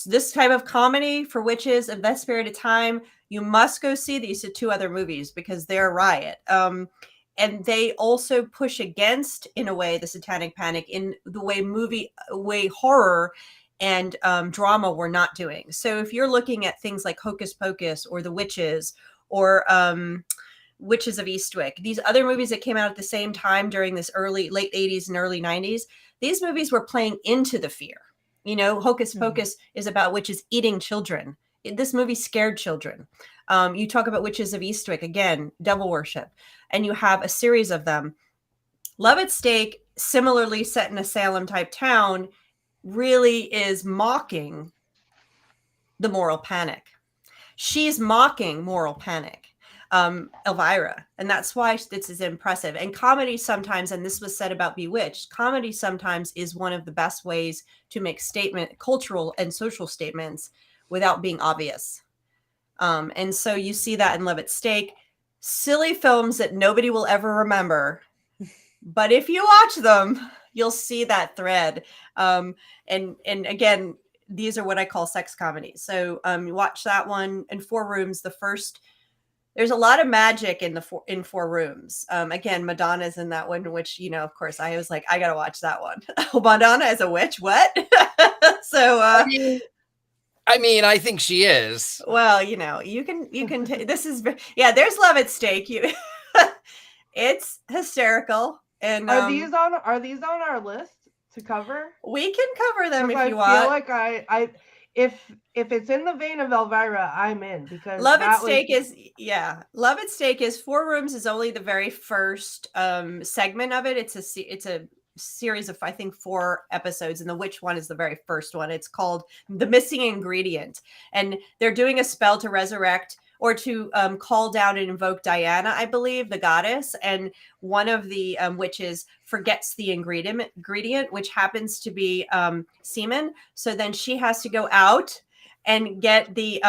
Speaker 2: this type of comedy for witches of this period of time, you must go see these two other movies because they're a riot. And they also push against, in a way, the Satanic Panic in the way horror and drama were not doing. So if you're looking at things like Hocus Pocus or The Witches or Witches of Eastwick, these other movies that came out at the same time during this late 80s and early 90s, these movies were playing into the fear. You know, Hocus Pocus is about witches eating children. This movie scared children. You talk about Witches of Eastwick, again, devil worship, and you have a series of them. Love at Stake, similarly set in a Salem type town, really is mocking the moral panic. She's mocking moral panic, Elvira, and that's why this is impressive. And comedy sometimes, and this was said about Bewitched, comedy sometimes is one of the best ways to make cultural and social statements without being obvious. And so you see that in Love at Stake, silly films that nobody will ever remember, but if you watch them, you'll see that thread. And again, these are what I call sex comedies. So you watch that one. In Four Rooms, there's a lot of magic in Four Rooms. Again, Madonna's in that one, which, you know, of course, I was like, I got to watch that one. Oh, Madonna as a witch? What? So,
Speaker 1: I mean, I think she is.
Speaker 2: Well, you know, you can, this is, yeah, there's Love at Stake. It's hysterical. And
Speaker 3: are these on our list to cover?
Speaker 2: We can cover them if you want.
Speaker 3: I feel like I if it's in the vein of Elvira, I'm in, because
Speaker 2: Love at Stake is Four Rooms is only the very first segment of it. It's a series of, I think, 4 episodes, and the witch one is the very first one. It's called The Missing Ingredient, and they're doing a spell to resurrect or to call down and invoke Diana, I believe, the goddess. And one of the witches forgets the ingredient, which happens to be semen. So then she has to go out and get the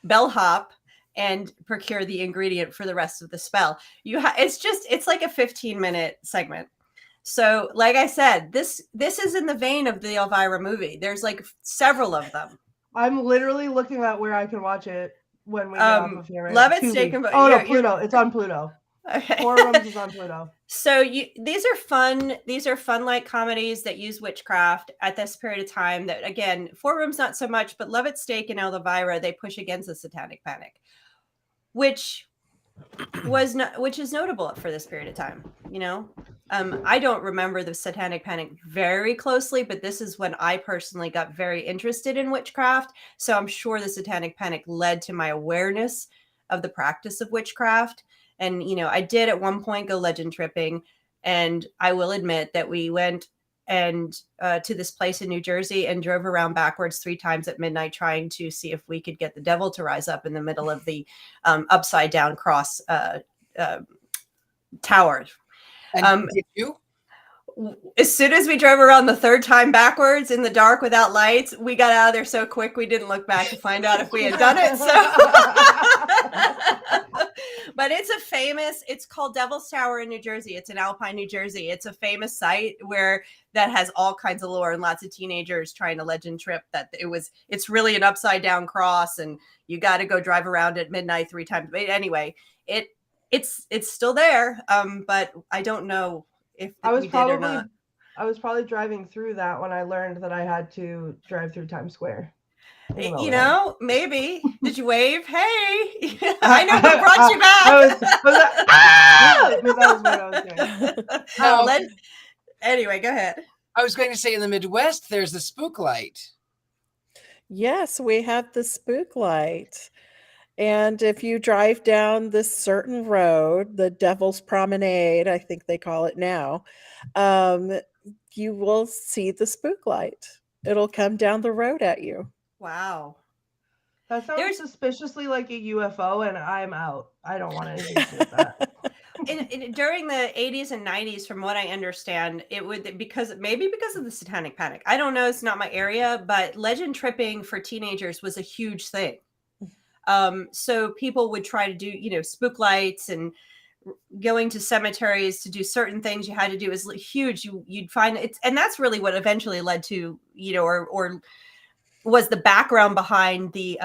Speaker 2: bellhop and procure the ingredient for the rest of the spell. It's like a 15-minute segment. So like I said, this is in the vein of the Elvira movie. There's like several of them.
Speaker 3: I'm literally looking at where I can watch it when we get off of here. Right?
Speaker 2: Love at Stake.
Speaker 3: No, Pluto. It's on Pluto.
Speaker 2: Okay.
Speaker 3: Four Rooms is on Pluto.
Speaker 2: So these are fun light comedies that use witchcraft at this period of time. That, again, Four Rooms not so much, but Love at Stake and Elvira, they push against the Satanic Panic, which is notable for this period of time. You know, I don't remember the Satanic Panic very closely, but this is when I personally got very interested in witchcraft. So I'm sure the Satanic Panic led to my awareness of the practice of witchcraft. And, you know, I did at one point go legend tripping, and I will admit that we went to this place in New Jersey and drove around backwards 3 times at midnight trying to see if we could get the devil to rise up in the middle of the upside down cross tower.
Speaker 1: And did you?
Speaker 2: As soon as we drove around the 3rd time backwards in the dark without lights, we got out of there so quick we didn't look back to find out if we had done it. So, But it's called Devil's Tower in New Jersey. It's in Alpine, New Jersey. It's a famous site that has all kinds of lore and lots of teenagers trying to legend trip that it's really an upside down cross and you got to go drive around at midnight 3 times. But anyway, it's still there. But I don't know if we did or not.
Speaker 3: I was probably driving through that when I learned that I had to drive through Times Square.
Speaker 2: You know, maybe. Did you wave? Hey, I know who brought you back.
Speaker 3: That was what I was doing.
Speaker 2: Anyway, go ahead.
Speaker 1: I was going to say in the Midwest, there's the spook light.
Speaker 4: Yes, we have the spook light. And if you drive down this certain road, the Devil's Promenade, I think they call it now, you will see the spook light. It'll come down the road at you.
Speaker 2: Wow.
Speaker 3: That sounds suspiciously like a UFO, and I'm out. I don't want anything to do with that.
Speaker 2: During the 80s and 90s, from what I understand, it would because of the Satanic Panic. I don't know, it's not my area, but legend tripping for teenagers was a huge thing. So people would try to do, spook lights and going to cemeteries to do certain things you had to do is huge. You'd find it, and that's really what eventually led to, or was the background behind the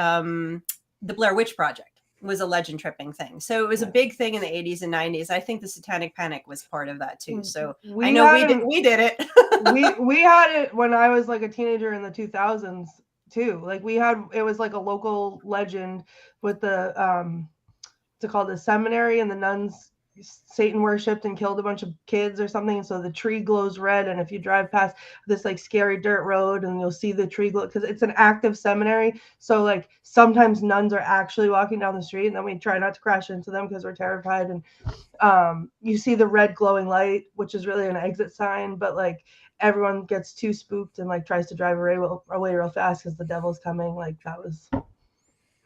Speaker 2: Blair Witch Project was a legend tripping thing. So it was a big thing in the 80s and 90s. I think the Satanic Panic was part of that too. So we did it.
Speaker 3: we had it when I was like a teenager in the 2000s too. Like it was like a local legend with the called the seminary, and the nuns Satan worshipped and killed a bunch of kids or something, and so the tree glows red, and if you drive past this like scary dirt road and you'll see the tree glow because it's an active seminary, so like sometimes nuns are actually walking down the street and then we try not to crash into them because we're terrified, and you see the red glowing light, which is really an exit sign, but like everyone gets too spooked and like tries to drive away real fast because the devil's coming. Like that was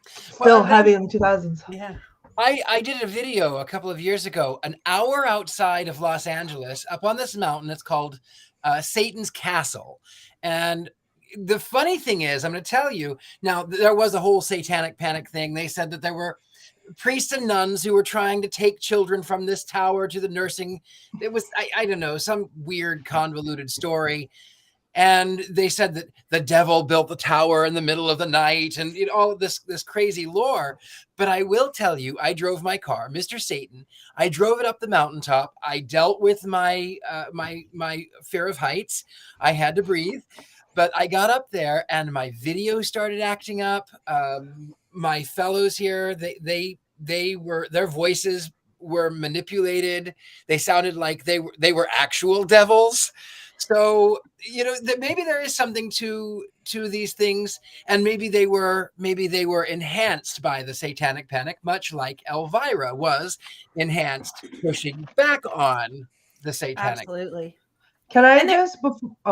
Speaker 3: still heavy in the 2000s.
Speaker 2: Yeah.
Speaker 1: I did a video a couple of years ago, an hour outside of Los Angeles, up on this mountain. It's called Satan's Castle. And the funny thing is, I'm going to tell you, now there was a whole Satanic Panic thing. They said that there were priests and nuns who were trying to take children from this tower to the nursing. It was, I don't know, some weird convoluted story. And they said that the devil built the tower in the middle of the night and all this crazy lore. But I will tell you, I drove my car, Mr. Satan. I drove it up the mountaintop. I dealt with my my fear of heights. I had to breathe. But I got up there and my video started acting up. My fellows here, their voices were manipulated. They sounded like they were actual devils. So, that maybe there is something to these things, and maybe they were enhanced by the Satanic Panic, much like Elvira was enhanced, pushing back on the Satanic.
Speaker 2: Absolutely.
Speaker 3: Can I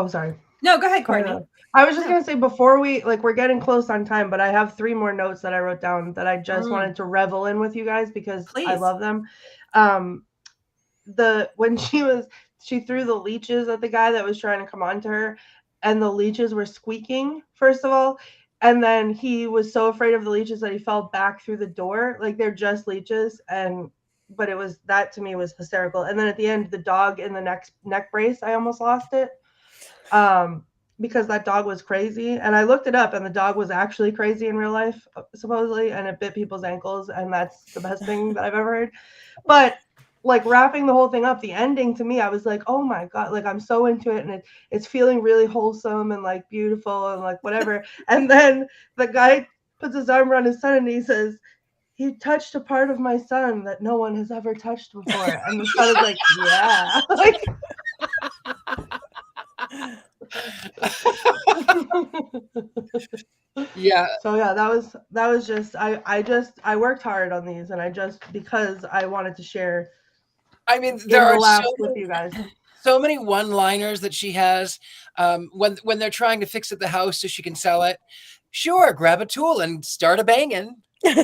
Speaker 3: sorry.
Speaker 2: No, go ahead, Courtney.
Speaker 3: I was just going to say before we're getting close on time, but I have 3 more notes that I wrote down that I just wanted to revel in with you guys because I love them. When she threw the leeches at the guy that was trying to come on to her, and the leeches were squeaking, first of all. And then he was so afraid of the leeches that he fell back through the door. Like they're just leeches. But that to me was hysterical. And then at the end, the dog in the neck brace, I almost lost it. Because that dog was crazy. And I looked it up, and the dog was actually crazy in real life, supposedly. And it bit people's ankles. And that's the best thing that I've ever heard. But like wrapping the whole thing up, the ending to me, I was like, oh my God, like I'm so into it, and it's feeling really wholesome and like beautiful and like whatever. And then the guy puts his arm around his son and he says, he touched a part of my son that no one has ever touched before. And the son is like, yeah.
Speaker 1: Yeah.
Speaker 3: So yeah, that was just I worked hard on these, and because I wanted to share.
Speaker 1: I mean, there are
Speaker 3: with you guys.
Speaker 1: So many one-liners that she has when they're trying to fix at the house so she can sell it. Sure, grab a tool and start a banging.
Speaker 3: Yeah.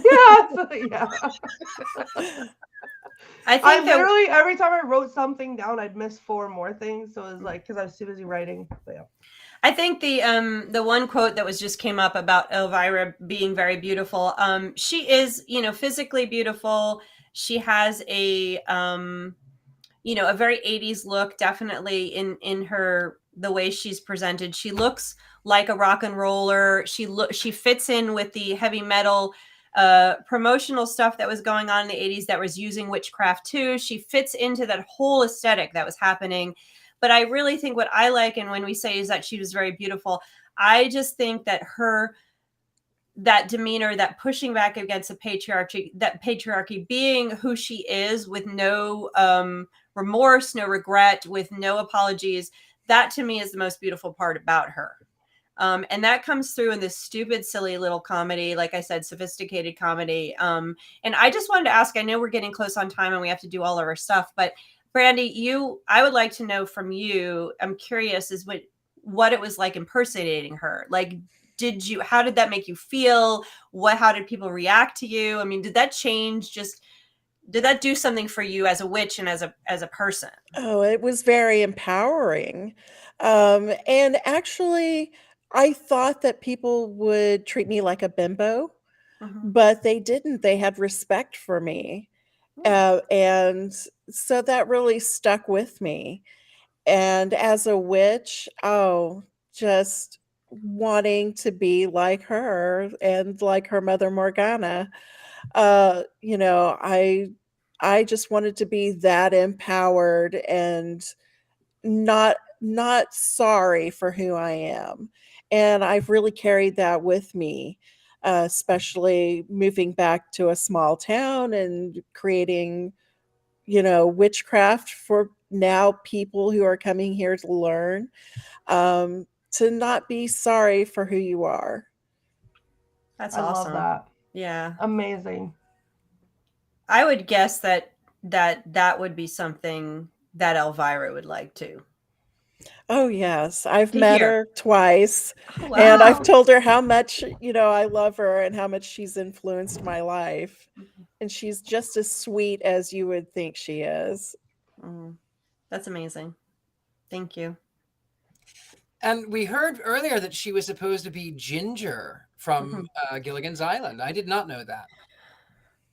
Speaker 3: I literally every time I wrote something down, I'd miss 4 more things. So it was like because I was too busy writing. But yeah.
Speaker 2: I think the one quote that just came up about Elvira being very beautiful. She is, physically beautiful. She has a a very 80s look, definitely in her, the way she's presented. She looks like a rock and roller. She fits in with the heavy metal promotional stuff that was going on in the 80s that was using witchcraft too. She fits into that whole aesthetic that was happening. But I really think what I like, and when we say is that she was very beautiful, I just think that that demeanor, that pushing back against the patriarchy, being who she is with no remorse, no regret, with no apologies, that to me is the most beautiful part about her. And that comes through in this stupid, silly little comedy, like I said, sophisticated comedy. And I just wanted to ask, I know we're getting close on time and we have to do all of our stuff, but Brandi, I would like to know from you, I'm curious, is what it was like impersonating her. Like, how did that make you feel? How did people react to you? I mean, did that change, did that do something for you as a witch and as a person?
Speaker 4: Oh, it was very empowering. And actually, I thought that people would treat me like a bimbo, but they didn't. They had respect for me. And so that really stuck with me. And as a witch, just wanting to be like her and like her mother Morgana. I just wanted to be that empowered and not sorry for who I am. And I've really carried that with me, especially moving back to a small town and creating, witchcraft for now people who are coming here to learn, to not be sorry for who you are.
Speaker 2: That's
Speaker 3: I
Speaker 2: awesome.
Speaker 3: love that.
Speaker 2: Yeah.
Speaker 3: Amazing.
Speaker 2: I would guess that would be something that Elvira would like too.
Speaker 4: Oh, yes. I've met her twice,
Speaker 2: Wow.
Speaker 4: and I've told her how much, I love her and how much she's influenced my life. And she's just as sweet as you would think she is.
Speaker 2: That's amazing. Thank you.
Speaker 1: And we heard earlier that she was supposed to be Ginger from Gilligan's Island. I did not know that.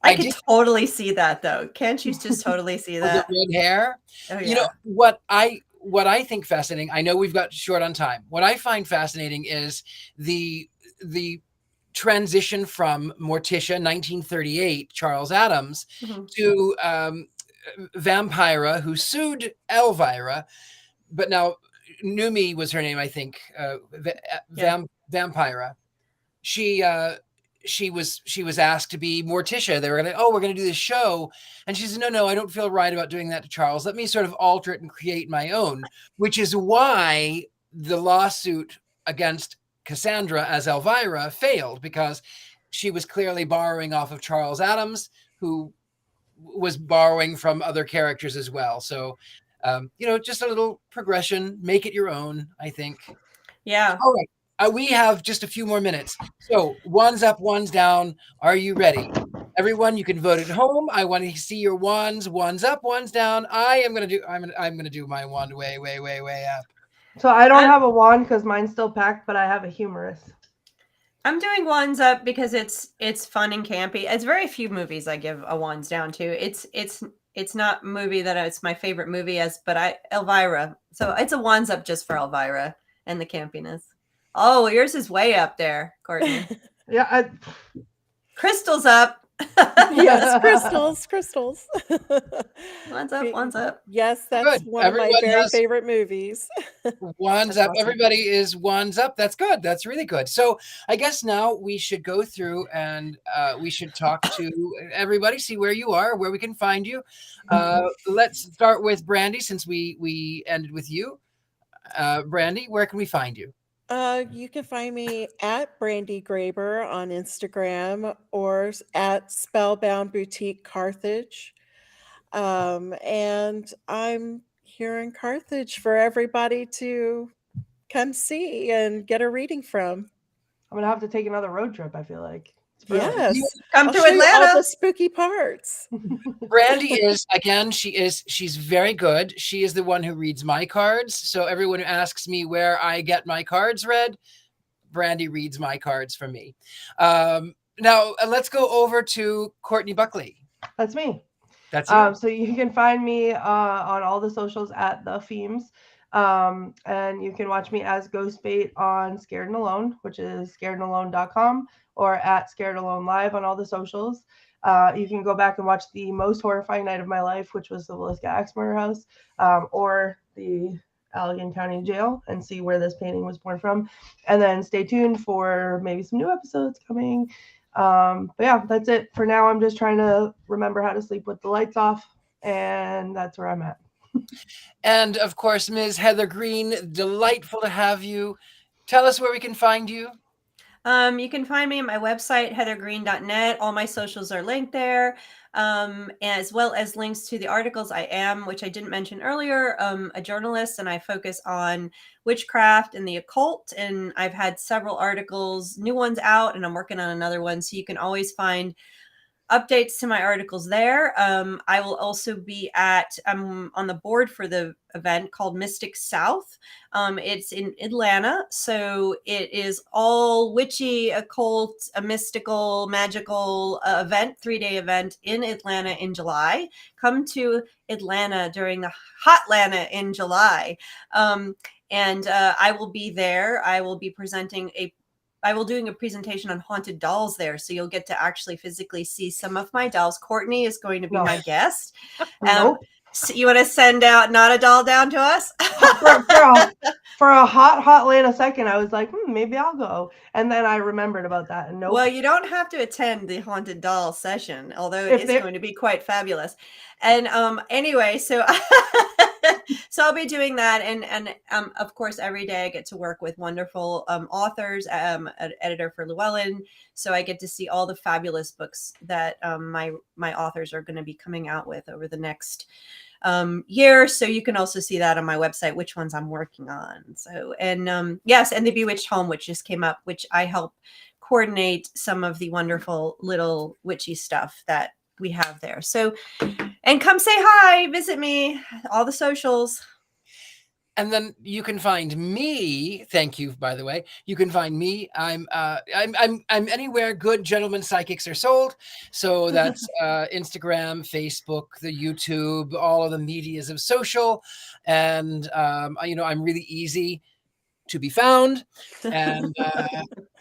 Speaker 2: I could totally see that, though. Can't you just totally see that?
Speaker 1: With the red hair.
Speaker 2: Oh, yeah.
Speaker 1: You know, what I think fascinating, I know we've got short on time. What I find fascinating is the transition from Morticia, 1938, Charles Addams, to Vampira, who sued Elvira, but now Numi was her name, I think. Vampira. She was asked to be Morticia. They were we're gonna do this show, and she said, no, I don't feel right about doing that to Charles. Let me sort of alter it and create my own, which is why the lawsuit against Cassandra as Elvira failed, because she was clearly borrowing off of Charles Addams, who was borrowing from other characters as well. So, just a little progression, make it your own, I think.
Speaker 2: Yeah.
Speaker 1: All right. We have just a few more minutes. So one's up, one's down. Are you ready? Everyone, you can vote at home. I want to see your wands. One's up, one's down. I'm gonna do my wand way up.
Speaker 3: So I don't have a wand because mine's still packed, but I have a humorous.
Speaker 2: I'm doing wands up because it's fun and campy. It's very few movies I give a wands down to. It's not a movie that it's my favorite movie Elvira. So it's a wands up just for Elvira and the campiness. Oh, yours is way up there, Courtney.
Speaker 3: Yeah.
Speaker 2: Crystal's up.
Speaker 4: Yes, crystals.
Speaker 2: One's up.
Speaker 4: Yes, that's one of my very favorite movies.
Speaker 1: One's up. Awesome. Everybody is one's up. That's good. That's really good. So I guess now we should go through and we should talk to everybody, see where you are, where we can find you. Let's start with Brandi, since we ended with you. Brandi, where can we find you?
Speaker 4: You can find me at Brandi Graber on Instagram or at Spellbound Boutique Carthage. And I'm here in Carthage for everybody to come see and get a reading from.
Speaker 3: I'm going to have to take another road trip, I feel like.
Speaker 4: Yes.
Speaker 2: Come to Atlanta.
Speaker 4: All the spooky parts.
Speaker 1: Brandi is, again, she's very good. She is the one who reads my cards. So everyone who asks me where I get my cards read, Brandi reads my cards for me. Now let's go over to Courtney Buckley.
Speaker 3: That's me.
Speaker 1: That's you.
Speaker 3: So you can find me on all the socials at the Themes. And you can watch me as Ghostbait on Scared and Alone, which is scaredandalone.com, or at Scared Alone Live on all the socials. You can go back and watch the most horrifying night of my life, which was the Villisca Axe Murder House, or the Allegan County Jail, and see where this painting was born from. And then stay tuned for maybe some new episodes coming. But yeah, that's it for now. I'm just trying to remember how to sleep with the lights off, and that's where I'm at.
Speaker 1: And of course, Ms. Heather Greene, delightful to have you. Tell us where we can find you.
Speaker 2: You can find me at my website, heathergreene.net. All my socials are linked there, as well as links to the articles. I am, which I didn't mention earlier, a journalist, and I focus on witchcraft and the occult. And I've had several articles, new ones out, and I'm working on another one. So you can always find updates to my articles there. I will also be I'm on the board for the event called Mystic South. It's in Atlanta. So it is all witchy, occult, a mystical, magical event, 3-day event in Atlanta in July. Come to Atlanta during the hot Atlanta in July. And I will be there. I will be doing a presentation on haunted dolls there. So you'll get to actually physically see some of my dolls. Courtney is going to be my guest.
Speaker 3: Nope.
Speaker 2: So you want to send out not a doll down to us?
Speaker 3: for a hot Atlanta second, I was like, maybe I'll go. And then I remembered about that. And nope.
Speaker 2: Well, you don't have to attend the haunted doll session, although it is going to be quite fabulous. And anyway, so so I'll be doing that, and of course, every day I get to work with wonderful authors. An editor for Llewellyn, so I get to see all the fabulous books that my authors are going to be coming out with over the next year. So you can also see that on my website, which ones I'm working on. So, and yes, and the Bewitched Home, which just came up, which I help coordinate some of the wonderful little witchy stuff that we have there. So, and come say hi, visit me, all the socials.
Speaker 1: And then you can find me. Thank you, by the way. You can find me. I'm anywhere good gentlemen psychics are sold. So that's Instagram, Facebook, the YouTube, all of the medias of social. And I'm really easy to be found. And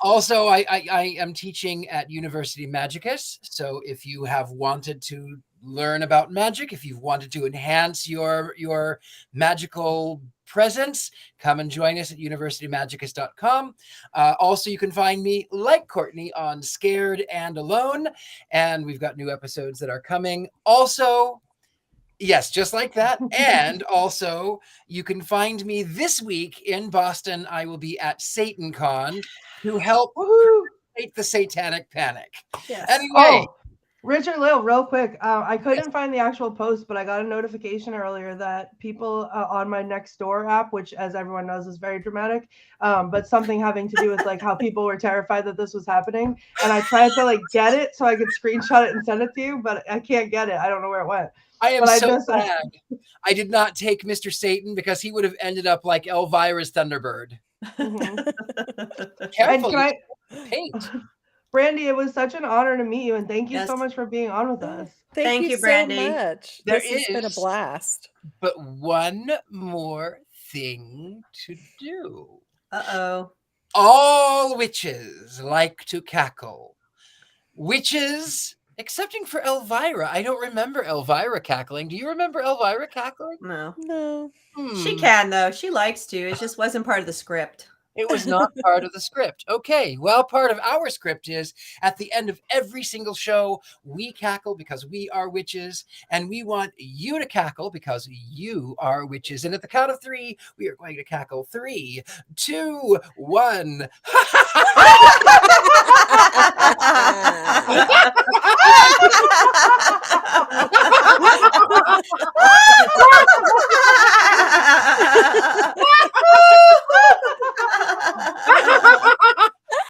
Speaker 1: also I am teaching at University Magicus. So if you have wanted to learn about magic, if you've wanted to enhance your magical presence, come and join us at universitymagicus.com. Also, you can find me, like Courtney, on Scared and Alone, and we've got new episodes that are coming. Also, yes, just like that. And also, you can find me this week in Boston. I will be at SatanCon to help create the satanic panic.
Speaker 2: Yes.
Speaker 1: Anyway.
Speaker 3: Richard-Lael, real quick. I couldn't find the actual post, but I got a notification earlier that people on my Nextdoor app, which, as everyone knows, is very dramatic, but something having to do with like how people were terrified that this was happening. And I tried to get it so I could screenshot it and send it to you, but I can't get it. I don't know where it went.
Speaker 1: I am glad I did not take Mr. Satan, because he would have ended up like Elvira's Thunderbird.
Speaker 3: Mm-hmm.
Speaker 1: Careful, paint.
Speaker 3: Brandi, it was such an honor to meet you, and thank you so much for being on with us.
Speaker 2: Thank you, Brandi.
Speaker 4: So much.
Speaker 1: This
Speaker 4: has been a blast.
Speaker 1: But one more thing to do.
Speaker 2: Uh-oh.
Speaker 1: All witches like to cackle. Witches, excepting for Elvira. I don't remember Elvira cackling. Do you remember Elvira cackling?
Speaker 2: No. She can, though. She likes to. It just wasn't part of the script.
Speaker 1: It was not part of the script. Okay, well, part of our script is at the end of every single show, we cackle because we are witches, and we want you to cackle because you are witches. And at the count of 3, we are going to cackle. 3, 2, 1.